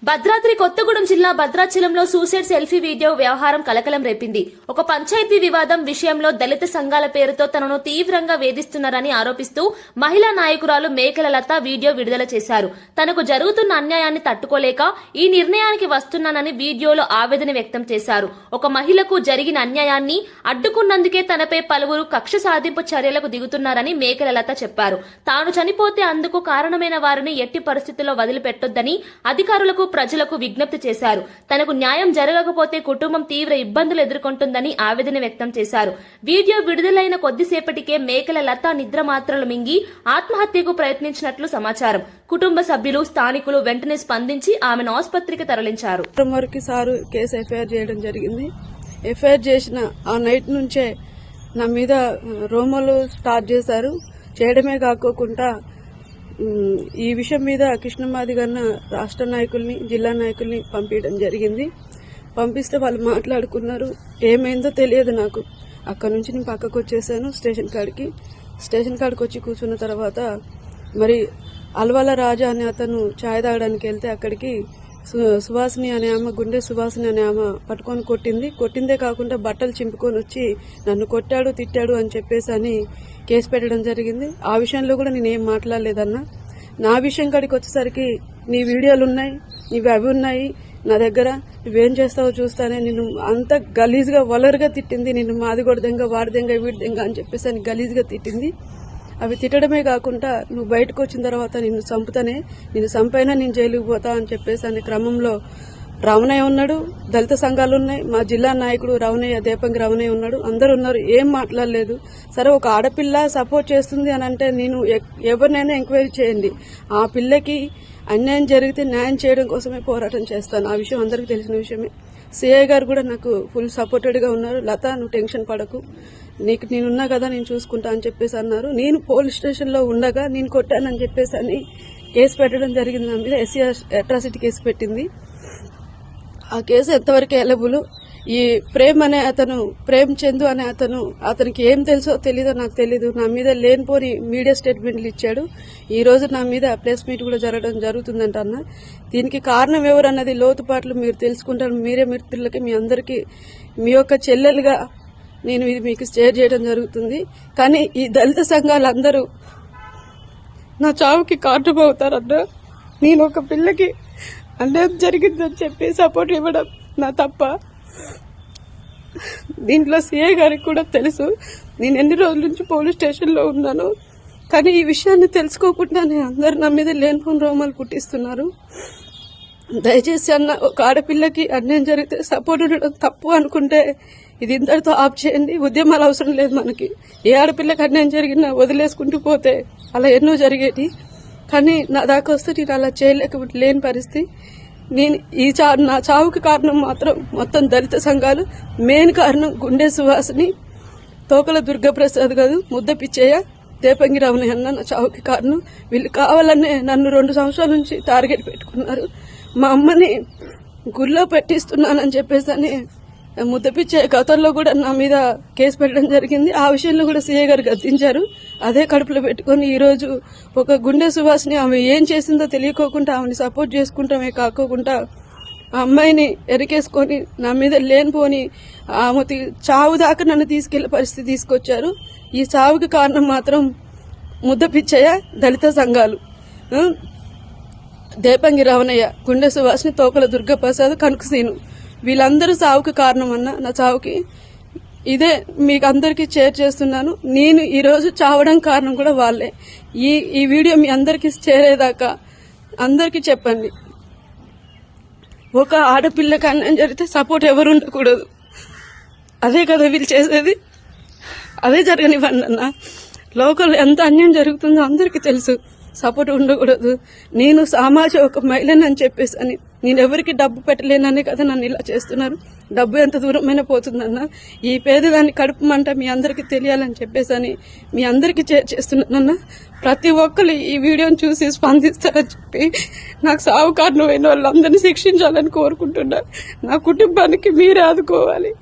భద్రాద్రి కొత్తగూడెం జిల్లా భద్రాచలంలో suicide selfie video వ్యవహారం కలకలం రేపింది. ఒక పంచాయతీ వివాదం విషయంలో దళిత సంఘాల పేరుతో తనను తీవ్రంగా వేధిస్తున్నారని ఆరోపిస్తూ మహిళా నాయకురాలు మేకల లత వీడియో విడుదల చేశారు. తనకు జరుగుతున్న అన్యాయాన్ని తట్టుకోలేక ఈ నిర్ణయానికి వస్తున్నానని వీడియోలో ఆవేదన వ్యక్తం చేశారు. ఒక మహిళకు జరిగిన అన్యాయాన్ని అడ్డుకున్నందుకే తనపై పలువురు కక్ష సాధింపు చర్యలకు దిగుతున్నారని మేకల లత చెప్పారు. తాను చనిపోతే అందుకు కారణమైన వారిని ఎట్టి పరిస్థితుల్లో వదిలిపెట్టొద్దని అధికారులకు ప్రజలకు విజ్ఞప్తి చేశారు. తనకు న్యాయం జరగకపోతే కుటుంబం తీవ్ర ఇబ్బందులు ఎదుర్కొంటుందని ఆవేదన వ్యక్తం చేశారు. వీడియో విడుదలైన కొద్దిసేపటికే మేకల లత నిద్ర మాత్రలు మింగి ఆత్మహత్యకు ప్రయత్నించినట్లు సమాచారం. కుటుంబ సభ్యులు, స్థానికులు వెంటనే స్పందించి ఆమెను ఆసుపత్రికి తరలించారు. సారు కేసు ఎఫ్ఐఆర్ చేయడం జరిగింది. ఎఫ్ఐఆర్ చేసిన ఆ నైట్ నుంచే నా మీద రోమలు స్టార్ట్ చేశారు. చేయడమే కాకోకుండా ఈ విషయం మీద కృష్ణమాది గారిన రాష్ట్ర నాయకుల్ని, జిల్లా నాయకుల్ని పంపించడం జరిగింది. పంపిస్తే వాళ్ళు మాట్లాడుకున్నారు. ఏమైందో తెలియదు నాకు. అక్కడ నుంచి నేను పక్కకు వచ్చేసాను స్టేషన్ కాడికి వచ్చి కూర్చున్న తర్వాత మరి అల్వాల రాజా అనే అతను ఛాయ్ తాగడానికి వెళ్తే అక్కడికి సువాసిని అనే ఆమె, గుండె సువాసిని అనే ఆమె పట్టుకొని కొట్టిందే కాకుండా బట్టలు చింపుకొని వచ్చి నన్ను కొట్టాడు, తిట్టాడు అని చెప్పేసి అని కేసు పెట్టడం జరిగింది. ఆ విషయంలో కూడా నేనేం మాట్లాడలేదన్నా. నా విషయం కాడికి వచ్చేసరికి నీ వీడియోలు ఉన్నాయి, నీవి అవి ఉన్నాయి నా దగ్గర, నువ్వేం చేస్తావో చూస్తానే, నిన్ను అంత గలీజ్గా వలరుగా తిట్టింది. నిన్ను మాది కూడా దెంగ, వాడి దెంగ, వీడి దెంగ అని చెప్పేసి అని గలీజ్గా తిట్టింది. అవి తిట్టడమే కాకుండా నువ్వు బయటకు వచ్చిన తర్వాత నిన్ను చంపైనా నేను జైలుకు పోతా అని చెప్పేసి అనే క్రమంలో రమణయ్య ఉన్నాడు, దళిత సంఘాలు ఉన్నాయి, మా జిల్లా నాయకుడు రమణయ్య, దేపంగి రమణయ్య ఉన్నాడు, అందరు ఉన్నారు. ఏం మాట్లాడలేదు. సరే, ఒక ఆడపిల్ల సపోర్ట్ చేస్తుంది అని అంటే నేను ఎవరినైనా ఎంక్వైరీ చేయండి. ఆ పిల్లకి అన్యాయం జరిగితే న్యాయం చేయడం కోసమే పోరాటం చేస్తాను. ఆ విషయం అందరికీ తెలిసిన విషయమే. సిఐ గారు కూడా నాకు ఫుల్ సపోర్టెడ్ గా ఉన్నారు. లత, నువ్వు టెన్షన్ పడకు, నేనున్నా కదా, నేను చూసుకుంటా అని చెప్పేసి అన్నారు. నేను పోలీస్ స్టేషన్ లో ఉండగా నేను కొట్టానని చెప్పేసి అని కేసు పెట్టడం జరిగింది. నా మీద ఎస్సీ అట్రాసిటీ కేసు పెట్టింది. ఆ కేసు ఎంతవరకు ఎలబుల్. ఈ ప్రేమ్ చందు అనే అతనికి ఏం తెలుసో తెలీదో నాకు తెలీదు. నా మీద లేనిపోని మీడియా స్టేట్మెంట్లు ఇచ్చాడు. ఈ రోజు నా మీద ప్రెస్ మీట్ కూడా జరుగుతుందంట అన్న. దీనికి కారణం ఎవరన్నది లోతుపాట్లు మీరు తెలుసుకుంటారు. మీరే మిత్రులకి, మీ అందరికీ, మీ యొక్క చెల్లెలుగా నేను ఇది మీకు షేర్ చేయడం జరుగుతుంది. కానీ ఈ దళిత సంఘాలందరూ నా చావుకి కారణమవుతారన్న. నేను ఒక పిల్లకి అన్యాయం జరిగిందని చెప్పి సపోర్ట్ ఇవ్వడం నా తప్ప. దీంట్లో సిఐ గారికి కూడా తెలుసు నేను ఎన్ని రోజుల నుంచి పోలీస్ స్టేషన్ లో ఉన్నాను. కానీ ఈ విషయాన్ని తెలుసుకోకుండానే అందరు నా మీద లేనిపోని రోమాలు పుట్టిస్తున్నారు. దయచేసి అన్న, ఒక ఆడపిల్లకి అన్యాయం జరిగితే సపోర్ట్ ఉండడం తప్పు అనుకుంటే ఇది ఇంతటితో ఆఫ్ చేయండి. ఉద్యమాలు అవసరం లేదు మనకి. ఏ ఆడపిల్లకి అన్యాయం జరిగినా వదిలేసుకుంటూ పోతే అలా ఎన్నో జరిగేటి. కానీ నా దాకా వస్తే నేను అలా లేని పరిస్థితి. నేను నా చావుకి కారణం మాత్రం మొత్తం దళిత సంఘాలు. మెయిన్ కారణం గుండె సువాసిని, తోకల దుర్గాప్రసాద్ కాదు, ముద్ద పిచ్చయ్య, దేపంగి రమణయ్య అన్న నా చావుకి కారణం. వీళ్ళు కావాలనే నన్ను 2 సంవత్సరాల నుంచి టార్గెట్ పెట్టుకున్నారు. మా అమ్మని గుళ్ళో పెట్టిస్తున్నానని చెప్పేసి అని ముద్ద పిచ్చయ్య గతంలో కూడా నా మీద కేసు పెట్టడం జరిగింది. ఆ విషయంలో కూడా సీఏ గారు గద్దించారు. అదే కడుపులో పెట్టుకుని ఈ రోజు ఒక గుండె సువాసిని ఆమె ఏం చేసిందో తెలియకోకుండా ఆమెని సపోర్ట్ చేసుకుంటామే కాకోకుండా ఆ అమ్మాయిని ఎరికేసుకొని నా మీద లేనిపోని ఆమె చావు దాకా నన్ను తీసుకెళ్లే పరిస్థితి తీసుకొచ్చారు. ఈ చావుకి కారణం మాత్రం ముద్ద పిచ్చయ్య, దళిత సంఘాలు, దేపంగి రమణయ్య, గుండె సువాసిని, తోకల దుర్గాప్రసాద్, కనుకసీను, వీళ్ళందరూ సావుకి కారణం అన్న. నా చావుకి ఇదే మీకు అందరికీ షేర్ చేస్తున్నాను. నేను ఈ రోజు చావడం కారణం కూడా వాళ్ళే. ఈ వీడియో మీ అందరికీ చేరేదాకా అందరికీ చెప్పండి. ఒక ఆడపిల్లకి అన్యాయం జరిగితే సపోర్ట్ ఎవరు ఉండకూడదు. అదే కదా వీళ్ళు చేసేది. అదే జరగనివ్వండి అన్న. లోకల్ ఎంత అన్యాయం జరుగుతుందో అందరికీ తెలుసు. సపోర్ట్ ఉండకూడదు. నేను సమాజం ఒక మహిళనని చెప్పేసి అని నేను ఎవరికి డబ్బు పెట్టలేననే కదా నన్ను ఇలా చేస్తున్నారు. డబ్బు ఎంత దూరమైనా పోతుందన్న. ఈ పేదదాన్ని కడుపుమంట మీ అందరికీ తెలియాలని చెప్పేసి అని మీ అందరికీ చేస్తున్నానన్న. ప్రతి ఒక్కరు ఈ వీడియోని చూసి స్పందిస్తారని చెప్పి నాకు సావు కారణమైన వాళ్ళందరినీ శిక్షించాలని కోరుకుంటున్నా. నా కుటుంబానికి మీరే ఆదుకోవాలి.